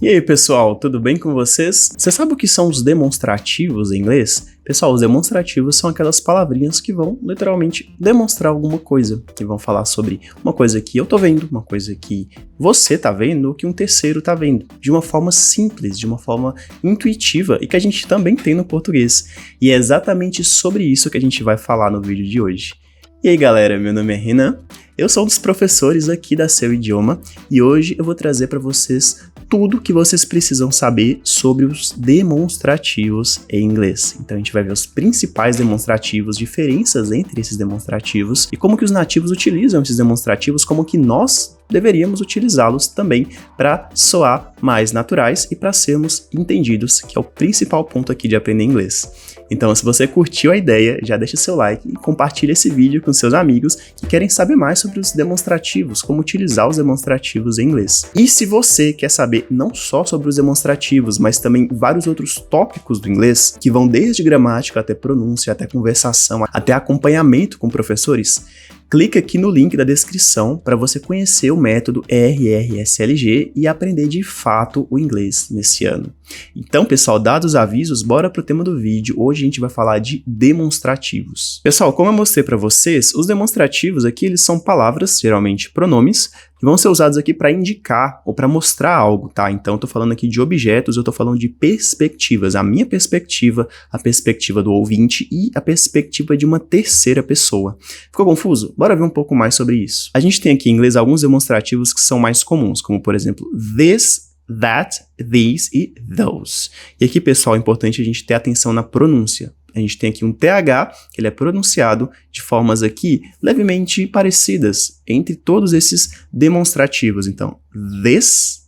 E aí, pessoal, tudo bem com vocês? Você sabe o que são os demonstrativos em inglês? Pessoal, os demonstrativos são aquelas palavrinhas que vão literalmente demonstrar alguma coisa, que vão falar sobre uma coisa que eu tô vendo, uma coisa que você tá vendo ou que um terceiro tá vendo, de uma forma simples, de uma forma intuitiva e que a gente também tem no português. E é exatamente sobre isso que a gente vai falar no vídeo de hoje. E aí, galera, meu nome é Renan, eu sou um dos professores aqui da Seu Idioma e hoje eu vou trazer para vocês tudo que vocês precisam saber sobre os demonstrativos em inglês. Então a gente vai ver os principais demonstrativos, diferenças entre esses demonstrativos e como que os nativos utilizam esses demonstrativos, como que nós deveríamos utilizá-los também para soar mais naturais e para sermos entendidos, que é o principal ponto aqui de aprender inglês. Então, se você curtiu a ideia, já deixa seu like e compartilha esse vídeo com seus amigos que querem saber mais sobre os demonstrativos, como utilizar os demonstrativos em inglês. E se você quer saber não só sobre os demonstrativos, mas também vários outros tópicos do inglês, que vão desde gramática até pronúncia, até conversação, até acompanhamento com professores, clica aqui no link da descrição para você conhecer o método RRSLG e aprender de fato o inglês nesse ano. Então, pessoal, dados os avisos, bora pro tema do vídeo. Hoje a gente vai falar de demonstrativos. Pessoal, como eu mostrei para vocês, os demonstrativos aqui eles são palavras, geralmente pronomes, que vão ser usados aqui para indicar ou para mostrar algo, tá? Então, eu tô falando aqui de objetos, eu tô falando de perspectivas. A minha perspectiva, a perspectiva do ouvinte e a perspectiva de uma terceira pessoa. Ficou confuso? Bora ver um pouco mais sobre isso. A gente tem aqui em inglês alguns demonstrativos que são mais comuns, como por exemplo, this, that, these e those. E aqui, pessoal, é importante a gente ter atenção na pronúncia. A gente tem aqui um TH, que ele é pronunciado de formas aqui levemente parecidas entre todos esses demonstrativos. Então, this,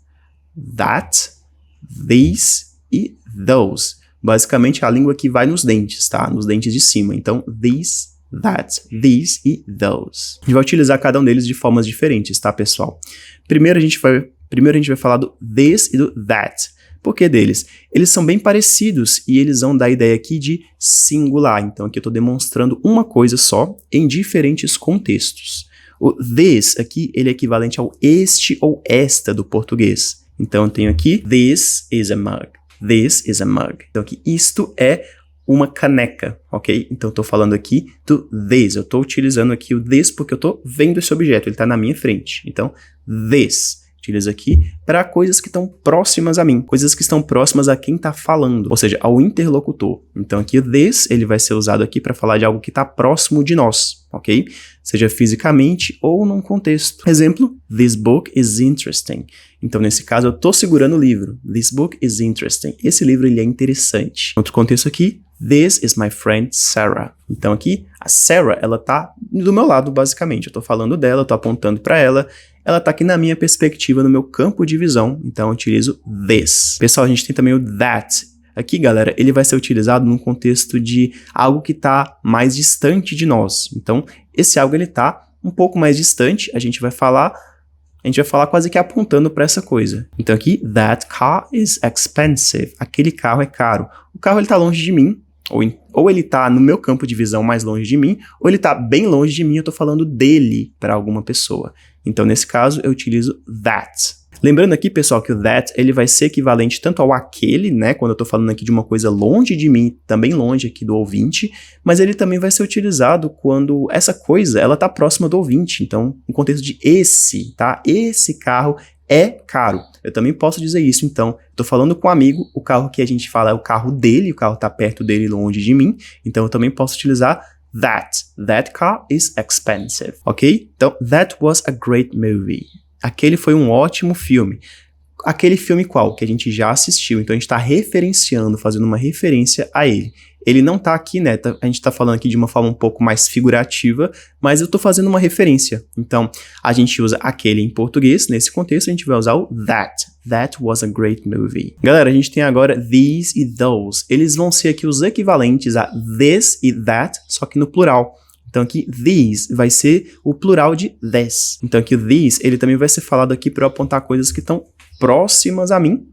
that, these e those. Basicamente, a língua que vai nos dentes, tá? Nos dentes de cima. Então, this, that, these e those. A gente vai utilizar cada um deles de formas diferentes, tá, pessoal? Primeiro a gente vai falar do this e do that. Por que deles? Eles são bem parecidos e eles vão dar a ideia aqui de singular. Então aqui eu estou demonstrando uma coisa só em diferentes contextos. O this aqui, ele é equivalente ao este ou esta do português. Então eu tenho aqui, this is a mug. This is a mug. Então aqui, isto é uma caneca, ok? Então eu estou falando aqui do this. Eu estou utilizando aqui o this porque eu estou vendo esse objeto, ele está na minha frente. Então, this. Utilizo aqui para coisas que estão próximas a mim, coisas que estão próximas a quem está falando, ou seja, ao interlocutor. Então aqui o this, ele vai ser usado aqui para falar de algo que está próximo de nós, ok? Seja fisicamente ou num contexto. Exemplo, this book is interesting. Então nesse caso eu estou segurando o livro. This book is interesting. Esse livro ele é interessante. Outro contexto aqui, this is my friend Sarah. Então aqui, a Sarah, ela tá do meu lado basicamente. Eu tô falando dela, eu tô apontando para ela. Ela tá aqui na minha perspectiva, no meu campo de visão. Então eu utilizo this. Pessoal, a gente tem também o that. Aqui, galera, ele vai ser utilizado num contexto de algo que tá mais distante de nós. Então, esse algo ele tá um pouco mais distante. A gente vai falar quase que apontando para essa coisa. Então aqui, that car is expensive. Aquele carro é caro. O carro ele tá longe de mim, ou ele tá no meu campo de visão mais longe de mim, ou ele tá bem longe de mim, eu tô falando dele para alguma pessoa. Então nesse caso eu utilizo that. Lembrando aqui, pessoal, que o that ele vai ser equivalente tanto ao aquele, né, quando eu tô falando aqui de uma coisa longe de mim, também longe aqui do ouvinte, mas ele também vai ser utilizado quando essa coisa, ela tá próxima do ouvinte, então, em contexto de esse, tá? Esse carro é caro. Eu também posso dizer isso, então, tô falando com um amigo, o carro que a gente fala é o carro dele, o carro tá perto dele, longe de mim, então eu também posso utilizar that car is expensive, ok? Então, that was a great movie. Aquele foi um ótimo filme. Aquele filme qual? Que a gente já assistiu. Então a gente está referenciando, fazendo uma referência a ele. Ele não está aqui, né? A gente está falando aqui de uma forma um pouco mais figurativa, mas eu estou fazendo uma referência. Então a gente usa aquele em português. Nesse contexto a gente vai usar o that. That was a great movie. Galera, a gente tem agora these e those. Eles vão ser aqui os equivalentes a this e that, só que no plural. Então aqui, these vai ser o plural de this. Então aqui o these, ele também vai ser falado aqui para eu apontar coisas que estão próximas a mim,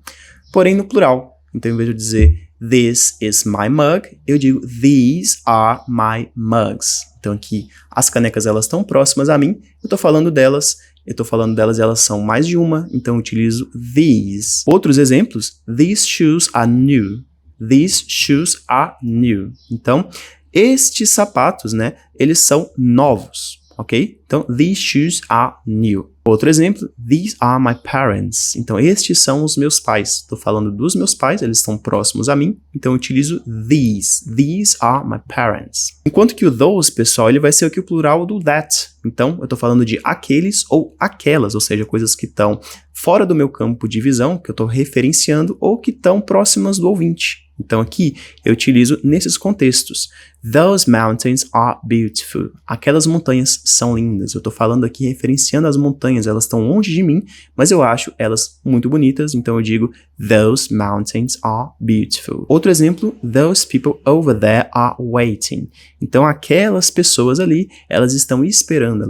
porém no plural. Então em vez de eu dizer this is my mug, eu digo these are my mugs. Então aqui, as canecas elas estão próximas a mim, eu estou falando delas eu tô falando delas e elas são mais de uma, então eu utilizo these. Outros exemplos, these shoes are new. These shoes are new. Então, estes sapatos, né, eles são novos, ok? Então, these shoes are new. Outro exemplo, these are my parents. Então, estes são os meus pais. Estou falando dos meus pais, eles estão próximos a mim, então eu utilizo these. These are my parents. Enquanto que o those, pessoal, ele vai ser aqui o plural do that. Então, eu estou falando de aqueles ou aquelas, ou seja, coisas que estão fora do meu campo de visão, que eu estou referenciando, ou que estão próximas do ouvinte. Então aqui eu utilizo nesses contextos. Those mountains are beautiful. Aquelas montanhas são lindas. Eu estou falando aqui referenciando as montanhas. Elas estão longe de mim, mas eu acho elas muito bonitas. Então eu digo those mountains are beautiful. Outro exemplo, those people over there are waiting. Então aquelas pessoas ali, elas estão esperando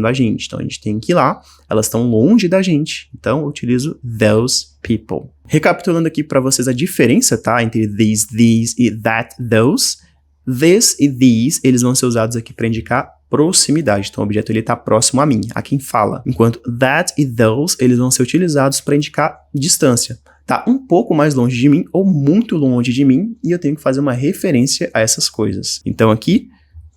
a gente. Então a gente tem que ir lá, elas estão longe da gente. Então eu utilizo those people. Recapitulando aqui para vocês a diferença, tá, entre these e that, those. This e these, eles vão ser usados aqui para indicar proximidade. Então o objeto ele está próximo a mim, a quem fala. Enquanto that e those, eles vão ser utilizados para indicar distância. Tá um pouco mais longe de mim ou muito longe de mim e eu tenho que fazer uma referência a essas coisas. Então aqui,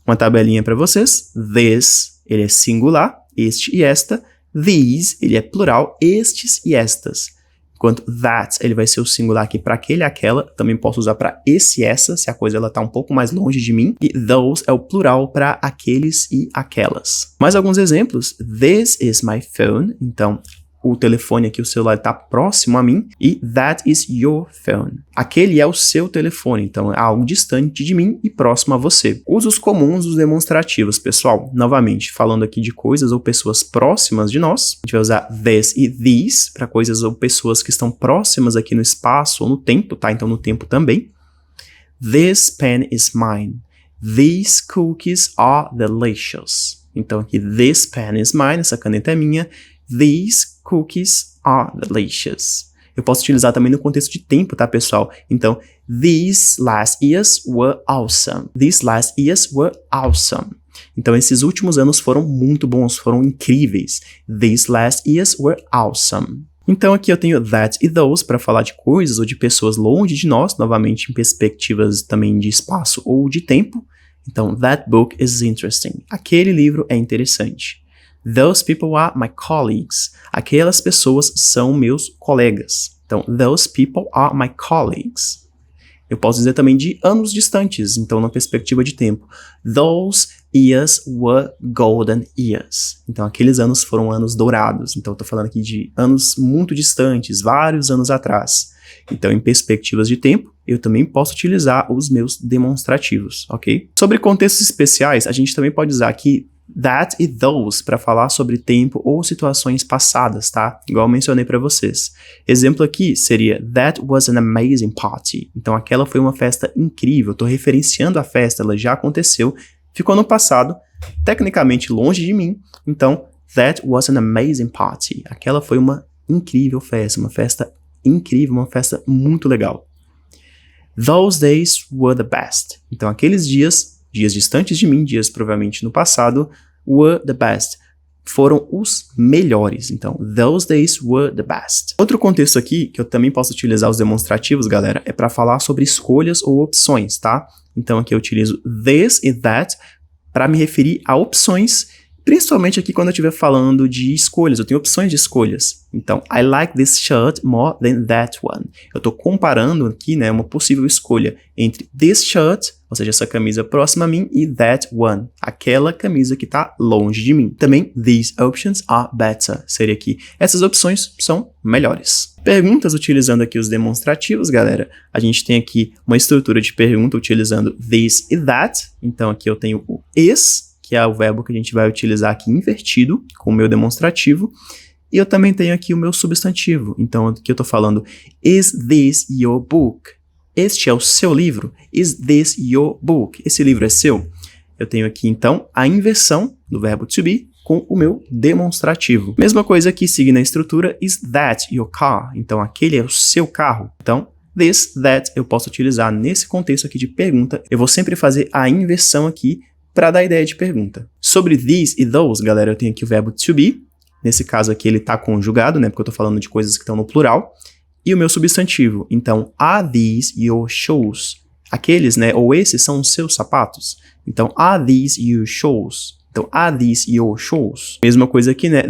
uma tabelinha para vocês. This, ele é singular, este e esta. These, ele é plural, estes e estas. Enquanto that, ele vai ser o singular aqui para aquele e aquela. Também posso usar para esse e essa, se a coisa ela tá um pouco mais longe de mim. E those é o plural para aqueles e aquelas. Mais alguns exemplos. This is my phone. Então, o telefone aqui, o celular, está próximo a mim. E that is your phone. Aquele é o seu telefone, então é algo distante de mim e próximo a você. Usos comuns dos demonstrativos, pessoal. Novamente, falando aqui de coisas ou pessoas próximas de nós. A gente vai usar this e these para coisas ou pessoas que estão próximas aqui no espaço ou no tempo, tá? Então no tempo também. This pen is mine. These cookies are delicious. Então aqui, this pen is mine, essa caneta é minha. These cookies are delicious. Eu posso utilizar também no contexto de tempo, tá, pessoal? Então, these last years were awesome. These last years were awesome. Então, esses últimos anos foram muito bons, foram incríveis. These last years were awesome. Então, aqui eu tenho that e those para falar de coisas ou de pessoas longe de nós, novamente em perspectivas também de espaço ou de tempo. Então, that book is interesting. Aquele livro é interessante. Those people are my colleagues. Aquelas pessoas são meus colegas. Então, those people are my colleagues. Eu posso dizer também de anos distantes, então na perspectiva de tempo. Those years were golden years. Então, aqueles anos foram anos dourados. Então, eu estou falando aqui de anos muito distantes, vários anos atrás. Então, em perspectivas de tempo, eu também posso utilizar os meus demonstrativos, ok? Sobre contextos especiais, a gente também pode usar aqui that e those para falar sobre tempo ou situações passadas, tá? Igual eu mencionei para vocês. Exemplo aqui seria that was an amazing party. Então aquela foi uma festa incrível. Estou referenciando a festa, ela já aconteceu, ficou no passado, tecnicamente longe de mim. Então that was an amazing party. Aquela foi uma incrível festa, uma festa incrível, uma festa muito legal. Those days were the best. Então aqueles dias distantes de mim, dias provavelmente no passado, were the best. Foram os melhores. Então, those days were the best. Outro contexto aqui, que eu também posso utilizar os demonstrativos, galera, é para falar sobre escolhas ou opções, tá? Então, aqui eu utilizo this e that para me referir a opções, principalmente aqui quando eu estiver falando de escolhas. Eu tenho opções de escolhas. Então, I like this shirt more than that one. Eu estou comparando aqui, né, uma possível escolha entre this shirt, ou seja, essa camisa próxima a mim, e that one, aquela camisa que está longe de mim. Também, these options are better. Seria aqui, essas opções são melhores. Perguntas utilizando aqui os demonstrativos, galera. A gente tem aqui uma estrutura de pergunta utilizando this e that. Então, aqui eu tenho o is, que é o verbo que a gente vai utilizar aqui invertido, com o meu demonstrativo. E eu também tenho aqui o meu substantivo. Então, aqui eu estou falando, is this your book? Este é o seu livro? Is this your book? Esse livro é seu? Eu tenho aqui, então, a inversão do verbo to be com o meu demonstrativo. Mesma coisa aqui, seguindo a estrutura, is that your car? Então, aquele é o seu carro. Então, this, that, eu posso utilizar nesse contexto aqui de pergunta. Eu vou sempre fazer a inversão aqui para dar a ideia de pergunta. Sobre these e those, galera, eu tenho aqui o verbo to be, Nesse caso aqui ele tá conjugado, né, porque eu tô falando de coisas que estão no plural. E o meu substantivo, então, are these your shoes? Aqueles, né, ou esses são os seus sapatos? Então, are these your shoes? Então, are these your shoes? Mesma coisa aqui, né,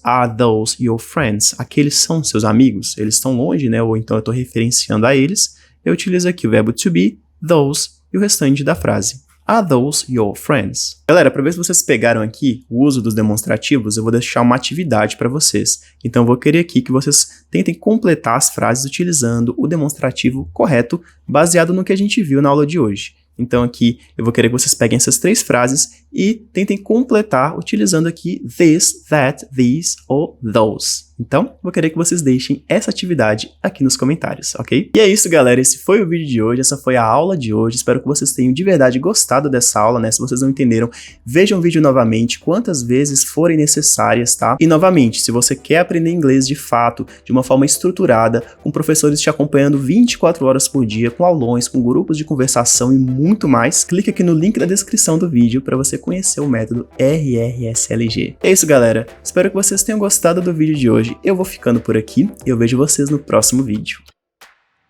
are those your friends? Aqueles são seus amigos? Eles estão longe, né, ou então eu tô referenciando a eles. Eu utilizo aqui o verbo to be, those, e o restante da frase. Are those your friends? Galera, para ver se vocês pegaram aqui o uso dos demonstrativos, eu vou deixar uma atividade para vocês. Então, eu vou querer aqui que vocês tentem completar as frases utilizando o demonstrativo correto, baseado no que a gente viu na aula de hoje. Então, aqui, eu vou querer que vocês peguem essas 3 frases e tentem completar utilizando aqui this, that, these ou those. Então, vou querer que vocês deixem essa atividade aqui nos comentários, ok? E é isso, galera. Esse foi o vídeo de hoje, essa foi a aula de hoje. Espero que vocês tenham de verdade gostado dessa aula, né? Se vocês não entenderam, vejam o vídeo novamente, quantas vezes forem necessárias, tá? E, novamente, se você quer aprender inglês de fato, de uma forma estruturada, com professores te acompanhando 24 horas por dia, com aulões, com grupos de conversação e muito mais, clique aqui no link da descrição do vídeo para você conhecer o método RRSLG. É isso, galera. Espero que vocês tenham gostado do vídeo de hoje. Eu vou ficando por aqui e eu vejo vocês no próximo vídeo.